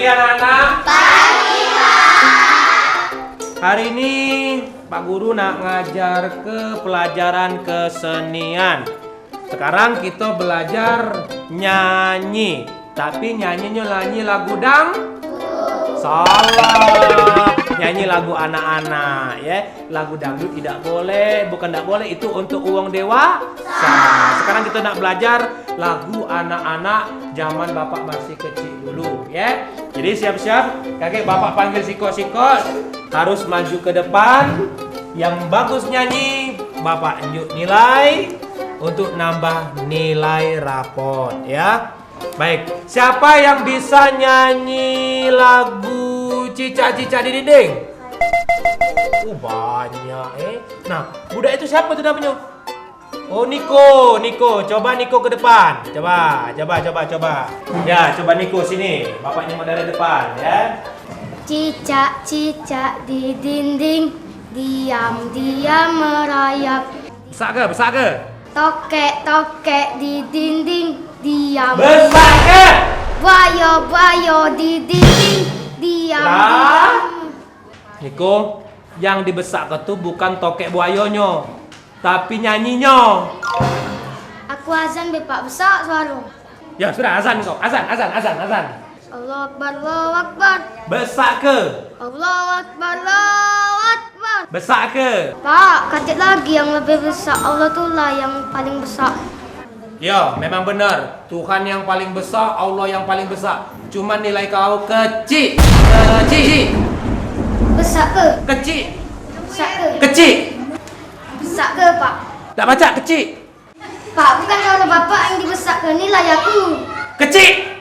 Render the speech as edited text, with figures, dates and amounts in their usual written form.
pagi anak-anak. Pagi Pak. Hari ini Pak Guru nak ngajar ke pelajaran kesenian. Sekarang kita belajar nyanyi. Tapi nyanyinya lagu salah. Nyanyi lagu anak-anak ya. Lagu dangdut tidak boleh, bukan tidak boleh, itu untuk uang dewasa. Sekarang kita nak belajar lagu anak-anak zaman Bapak masih kecil dulu ya. Jadi siap-siap, kakek Bapak panggil sikot-sikot, harus maju ke depan. Yang bagus nyanyi, Bapak unjuk nilai untuk nambah nilai rapot ya. Baik, siapa yang bisa nyanyi lagu Cicak-cicak di dinding? Banyak Nah, budak itu siapa tuh namanya? Oh, Niko. Coba Niko ke depan. Coba. Ya, coba Niko sini. Bapaknya mau dari depan ya. Cicak-cicak di dinding, diam-diam merayap. Besar ke? Tokek-tokek di dinding, diam. Besar ke? Bayo-bayo di dinding, diam. Niko, yang dibesak itu bukan tokek buayonya, tapi nyanyinya. Aku azan Pak besar suara. Ya sudah, azan kau. Azan. Allah Akbar, Allahu Akbar. Besak ke? Allahu Akbar, Allahu Akbar. Besak ke? Pak, katik lagi yang lebih besar. Allah itulah yang paling besar. Ya, memang benar. Tuhan yang paling besar, Allah yang paling besar. Cuma nilai kau kecil. Besar ke? Kecil. Besar ke? Kecil. Besar ke, Pak? Tak baca kecil. Pak, bukan kalau Bapak yang dibesarkan nilai aku. Kecil.